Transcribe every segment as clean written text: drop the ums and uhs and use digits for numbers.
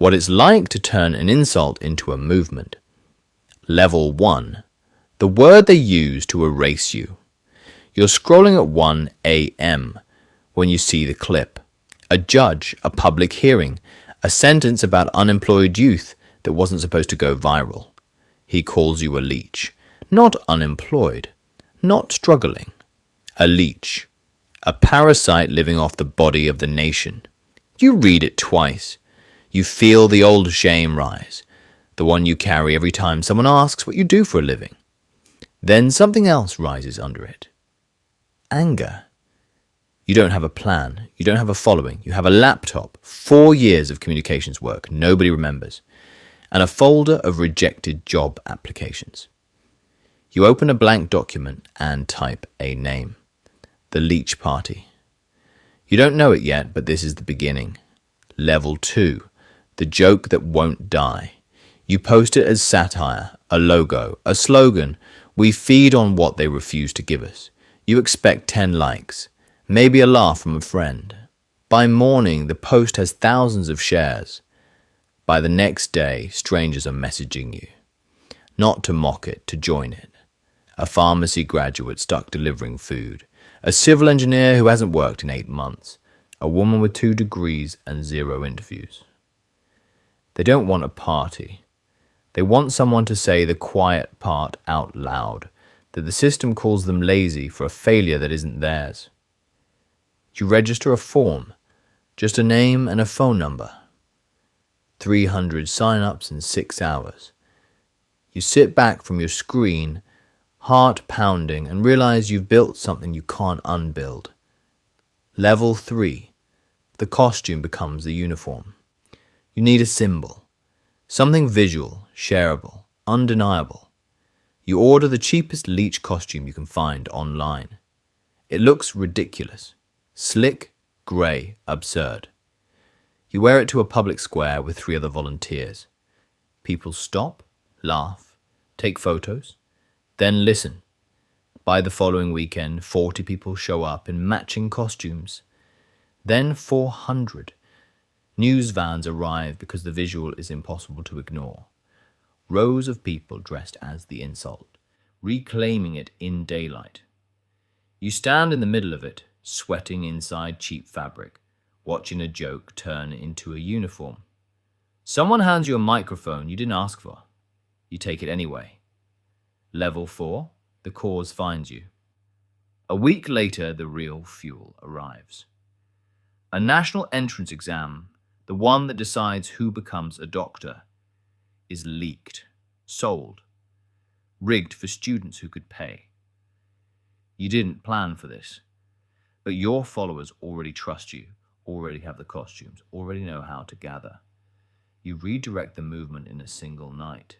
What it's like to turn an insult into a movement. Level 1. The word they use to erase you. You're scrolling at 1 a.m. when you see the clip. A judge, a public hearing, a sentence about unemployed youth that wasn't supposed to go viral. He calls you a leech. Not unemployed, not struggling. A leech. A parasite living off the body of the nation. You read it twice. You feel the old shame rise, the one you carry every time someone asks what you do for a living. Then something else rises under it. Anger. You don't have a plan. You don't have a following. You have a laptop, 4 years of communications work nobody remembers, and a folder of rejected job applications. You open a blank document and type a name. The Leech Party. You don't know it yet, but this is the beginning. Level 2. The joke that won't die. You post it as satire, a logo, a slogan. We feed on what they refuse to give us. You expect 10 likes, maybe a laugh from a friend. By morning, the post has thousands of shares. By the next day, strangers are messaging you. Not to mock it, to join it. A pharmacy graduate stuck delivering food. A civil engineer who hasn't worked in 8 months. A woman with 2 degrees and 0 interviews. They don't want a party. They want someone to say the quiet part out loud, that the system calls them lazy for a failure that isn't theirs. You register a form, just a name and a phone number. 300 sign-ups in 6 hours. You sit back from your screen, heart pounding, and realize you've built something you can't unbuild. Level 3. The costume becomes the uniform. You need a symbol, something visual, shareable, undeniable. You order the cheapest leech costume you can find online. It looks ridiculous, slick, grey, absurd. You wear it to a public square with 3 other volunteers. People stop, laugh, take photos, then listen. By the following weekend, 40 people show up in matching costumes. Then 400. News vans arrive because the visual is impossible to ignore. Rows of people dressed as the insult, reclaiming it in daylight. You stand in the middle of it, sweating inside cheap fabric, watching a joke turn into a uniform. Someone hands you a microphone you didn't ask for. You take it anyway. Level 4, the cause finds you. A week later, the real fuel arrives. A national entrance exam, the one that decides who becomes a doctor, is leaked, sold, rigged for students who could pay. You didn't plan for this, but your followers already trust you, already have the costumes, already know how to gather. You redirect the movement in a single night.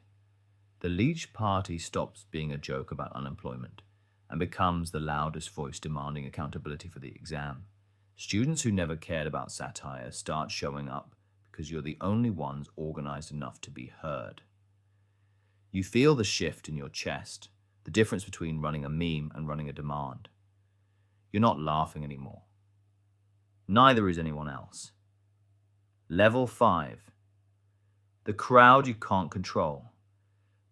The Leech Party stops being a joke about unemployment and becomes the loudest voice demanding accountability for the exam. Students who never cared about satire start showing up because you're the only ones organized enough to be heard. You feel the shift in your chest, the difference between running a meme and running a demand. You're not laughing anymore. Neither is anyone else. Level 5. The crowd you can't control.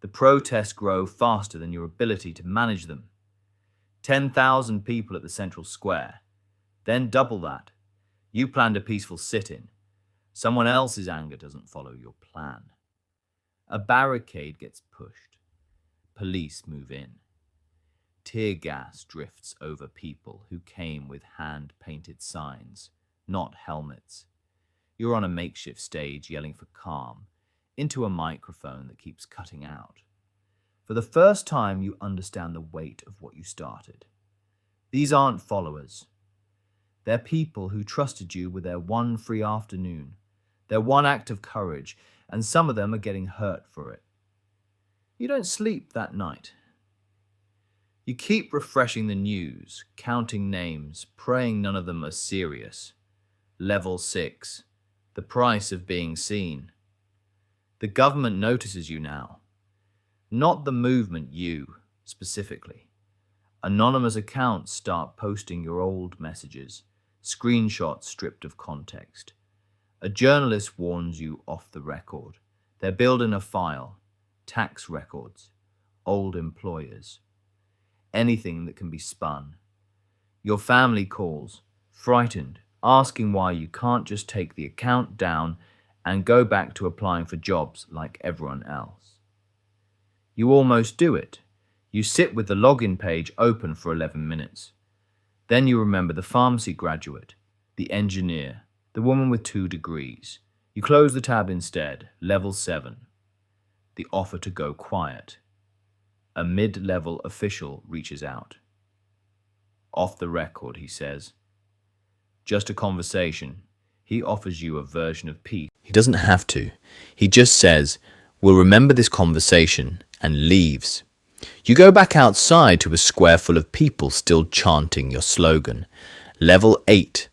The protests grow faster than your ability to manage them. 10,000 people at the central square. Then double that. You planned a peaceful sit-in. Someone else's anger doesn't follow your plan. A barricade gets pushed. Police move in. Tear gas drifts over people who came with hand-painted signs, not helmets. You're on a makeshift stage yelling for calm into a microphone that keeps cutting out. For the first time, you understand the weight of what you started. These aren't followers. They're people who trusted you with their one free afternoon, their one act of courage, and some of them are getting hurt for it. You don't sleep that night. You keep refreshing the news, counting names, praying none of them are serious. Level 6, the price of being seen. The government notices you now. Not the movement, you, specifically. Anonymous accounts start posting your old messages, screenshots stripped of context. A journalist warns you off the record. They're building a file, tax records, old employers, anything that can be spun. Your family calls, frightened, asking why you can't just take the account down and go back to applying for jobs like everyone else. You almost do it. You sit with the login page open for 11 minutes. Then you remember the pharmacy graduate, the engineer, the woman with 2 degrees. You close the tab instead, level 7. The offer to go quiet. A mid-level official reaches out. Off the record, he says. Just a conversation. He offers you a version of peace. He doesn't have to. He just says, "We'll remember this conversation," and leaves. You go back outside to a square full of people still chanting your slogan. Level 8.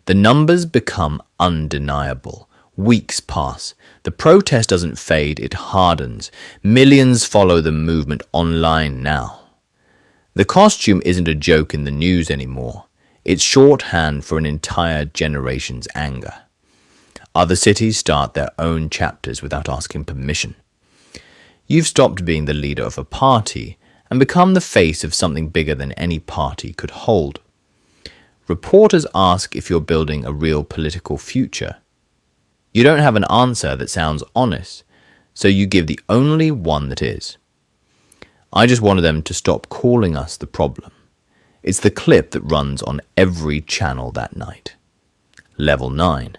The numbers become undeniable. Weeks pass. The protest doesn't fade, it hardens. Millions follow the movement online now. The costume isn't a joke in the news anymore. It's shorthand for an entire generation's anger. Other cities start their own chapters without asking permission. You've stopped being the leader of a party and become the face of something bigger than any party could hold. Reporters ask if you're building a real political future. You don't have an answer that sounds honest, so you give the only one that is. I just wanted them to stop calling us the problem. It's the clip that runs on every channel that night. Level 9.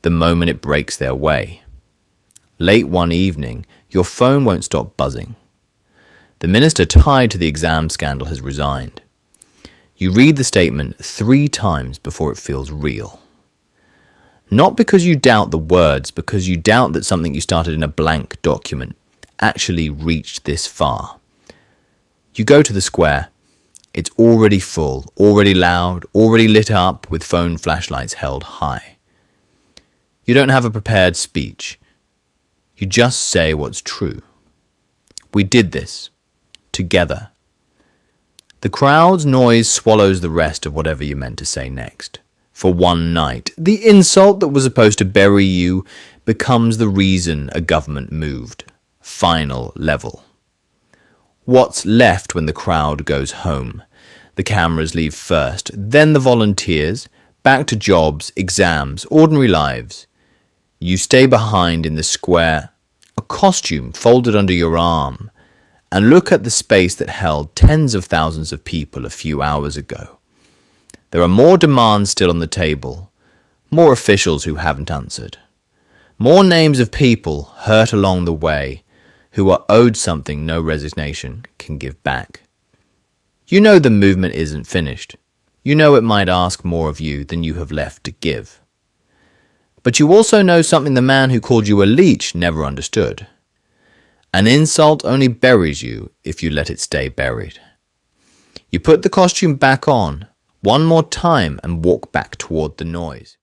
The moment it breaks their way. Late one evening, your phone won't stop buzzing. The minister tied to the exam scandal has resigned. You read the statement 3 times before it feels real. Not because you doubt the words, because you doubt that something you started in a blank document actually reached this far. You go to the square. It's already full, already loud, already lit up with phone flashlights held high. You don't have a prepared speech. You just say what's true. We did this. Together. The crowd's noise swallows the rest of whatever you meant to say next. For one night, the insult that was supposed to bury you becomes the reason a government moved. Final level. What's left when the crowd goes home? The cameras leave first, then the volunteers, back to jobs, exams, ordinary lives. You stay behind in the square, a costume folded under your arm, and look at the space that held tens of thousands of people a few hours ago. There are more demands still on the table, more officials who haven't answered, more names of people hurt along the way who are owed something no resignation can give back. You know the movement isn't finished. You know it might ask more of you than you have left to give. But you also know something the man who called you a leech never understood. An insult only buries you if you let it stay buried. You put the costume back on one more time and walk back toward the noise.